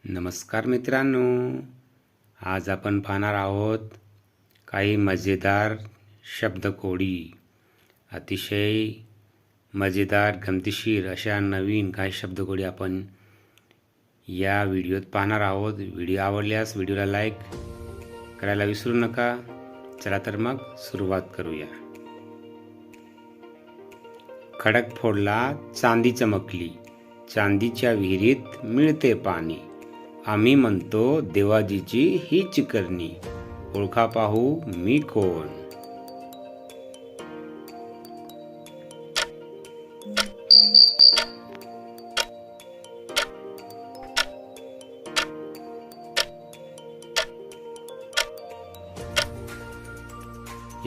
नमस्कार मित्रांनो, आज आपण पाहणार आहोत काही मजेदार शब्दकोडी. अतिशय मजेदार गमतीशीर अशा नवीन काही शब्दकोडी आपण या व्हिडिओत पाहणार आहोत. व्हिडिओ आवडल्यास व्हिडिओला लाईक करायला विसरू नका. चला तर मग सुरुवात करूया. खडक फोडला चांदी चमकली, चांदीच्या विहिरीत मिळते पाणी. आम्ही म्हणतो देवाजीची हीच करणी, ओळखा पाहू मी कोण.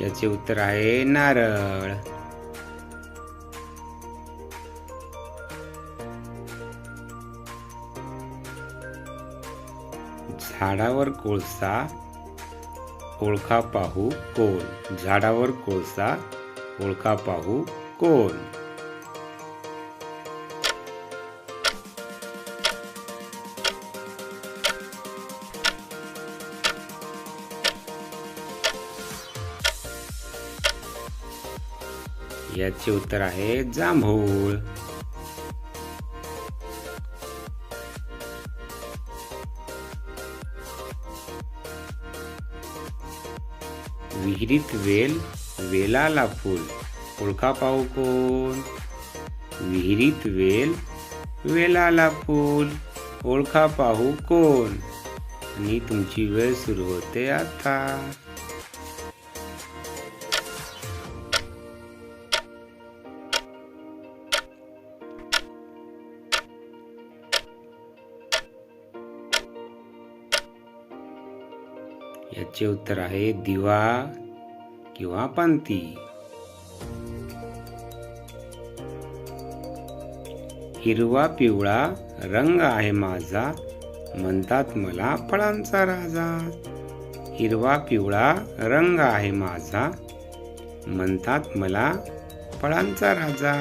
याचे उत्तर आहे नारळ. झाडावर कोळसा, ओळखा पाहू कोण. झाडावर कोळसा, ओळखा पाहू कोण. याचे उत्तर आहे जांभूळ. विहिरीत वेल, वेलाला फूल, ओळखा पाहू कोण. विहिरीत वेल, वेलाला फूल, ओळखा पाहू कोण. आणि तुमची वेळ सुरू होते आता. याचे उत्तर आहे दिवा किंवा पंती. हिरवा पिवळा रंग आहे माझा, म्हणतात मला फळांचा राजा. हिरवा पिवळा रंग आहे माझा, म्हणतात मला फळांचा राजा.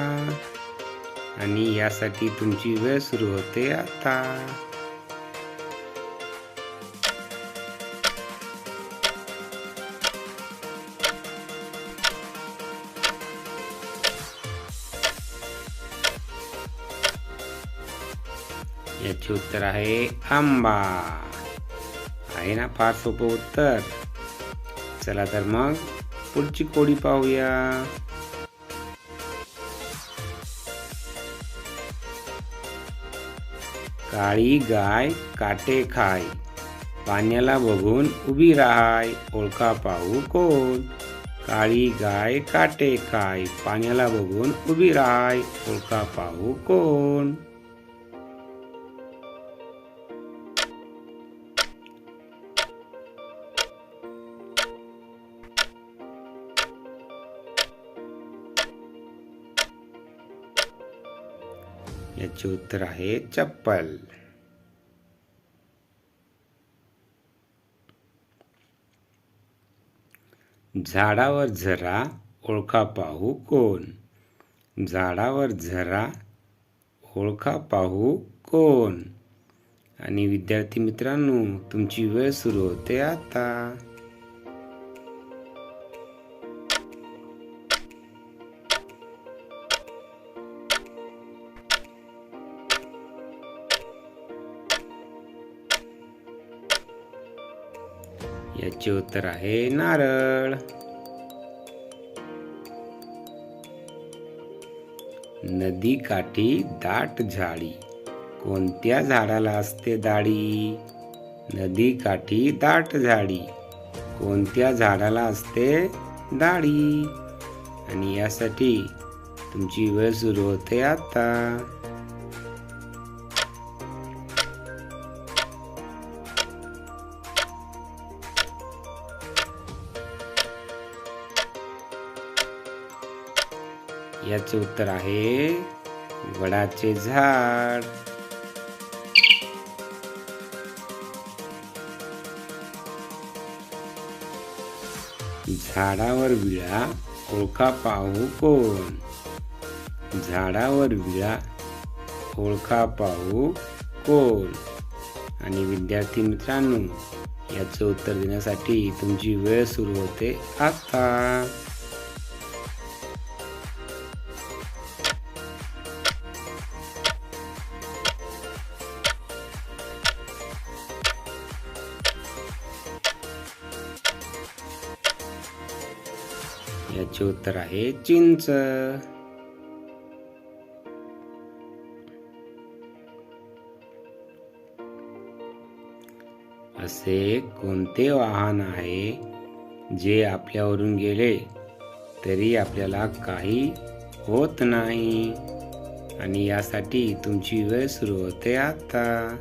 आणि यासाठी तुमची वेळ सुरू होते आता. याचे उत्तर आहे आंबा. आहे ना फार सोपं उत्तर. चला तर मग पुढची कोडी पाहूया. काळी गाय काटे खाय, पाण्याला बघून उभी राहाय, ओळखा पाहू कोण. काळी गाय काटे खाय, पाण्याला बघून उभी राहाय, ओळखा पाहू कोण. याचे उत्तर आहे चप्पल. झाडावर झरा, ओळखा पाहू कोण. झाडावर झरा, ओळखा पाहू कोण. आणि विद्यार्थी मित्रांनो, तुमची वेळ सुरू होते आता. याचे उत्तर आहे नारळ. नदी काठी दाट झाडी, कोणत्या झाडाला असते दाढी. नदी काठी दाट झाडी, कोणत्या झाडाला असते दाढी. आणि यासाठी तुमची वेळ सुरू होते आता. याचे उत्तर आहे वडाचे झाड. झाडावर विळा, ओळखा पाहू कोण. झाडावर विळा, ओळखा पाहू कोण. आणि विद्यार्थी मित्रांनो, याचं उत्तर देण्यासाठी तुमची वेळ सुरू होते आता. याचे उत्तर आहे चिंच. असे कोणते वाहन आहे जे आपल्यावरून गेले तरी आपल्याला काही होत नाही? आणि यासाठी तुमची वेळ सुरू होते आता.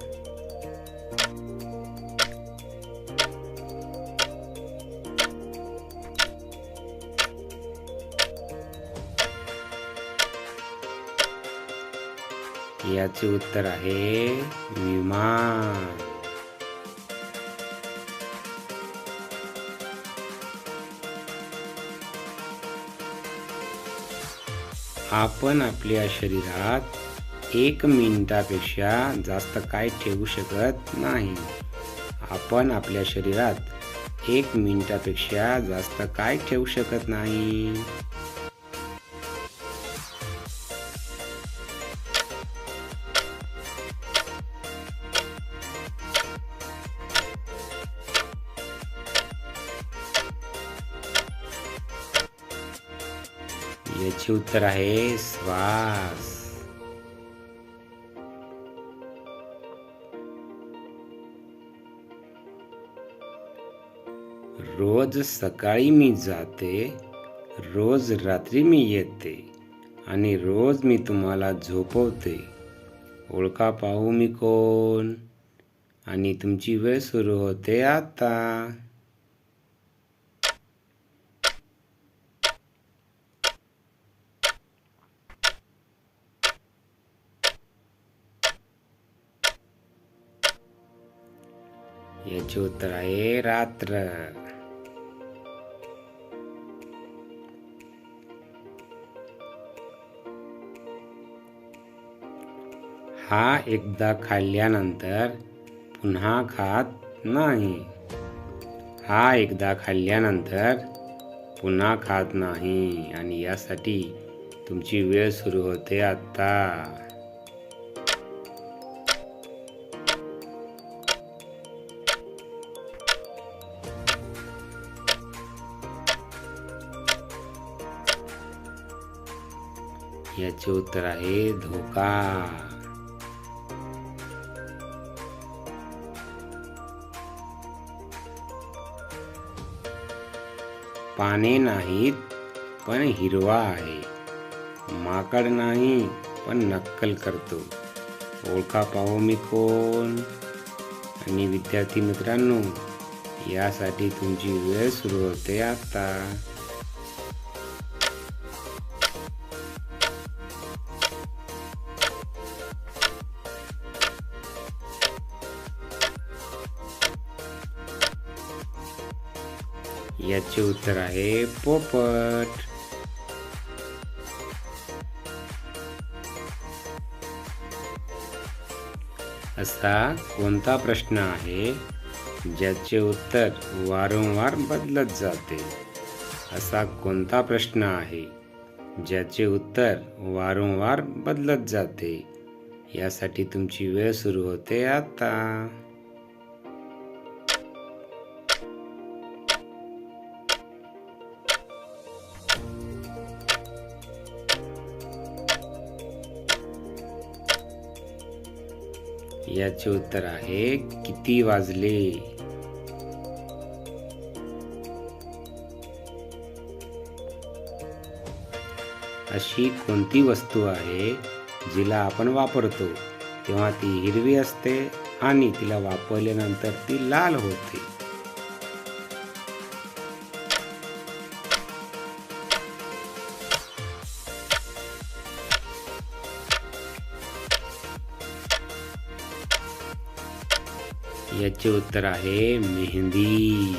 याचे उत्तर आहे विमान. आपण आपल्या शरीरात 1 मिनिटापेक्षा जास्त काय ठेवू शकत नाही? आपण आपल्या शरीरात 1 मिनिटापेक्षा जास्त काय ठेवू शकत नाही? याचे उत्तर आहे श्वास. रोज सकाळी मी जाते, रोज रात्री मी येते आणि रोज मी तुम्हाला झोपवते. ओळखा पाहू मी कोण? आणि तुमची वेळ सुरू होते आता. याचे उत्तर आहे रात्र. हा एकदा खाल्ल्यानंतर पुन्हा खात नाही. हा एकदा खाल्ल्यानंतर पुन्हा खात नाही. आणि यासाठी तुमची वेळ सुरू होते आता. याचे उत्तर आहे धोका. पाने नाहीत पण हिरवा आहे. माकड नाही पण नक्कल करतो. ओळखा पाहू मी कोण? आणि विद्यार्थी मित्रांनो, यासाठी तुमची वेळ सुरू होते आता. याचे उत्तर आहे पोपट. असा कोणता प्रश्न आहे ज्याचे उत्तर वारंवार बदलत जाते? असा कोणता प्रश्न आहे ज्याचे उत्तर वारंवार बदलत जाते? यासाठी तुमची वेळ सुरू होते आता. याचे उत्तर आहे किती वाजले? अशी कोणती वस्तू आहे जिला आपण वापरतो तेव्हा ती हिरवी असते आणि तिला वापरल्यानंतर ती लाल होते? याचे उत्तर आहे मेहंदी.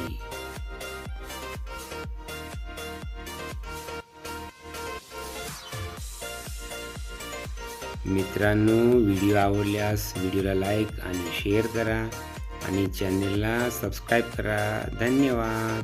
मित्रांनो, व्हिडिओ आवडल्यास व्हिडिओला लाईक आणि शेअर करा आणि चॅनलला सबस्क्राईब करा. धन्यवाद.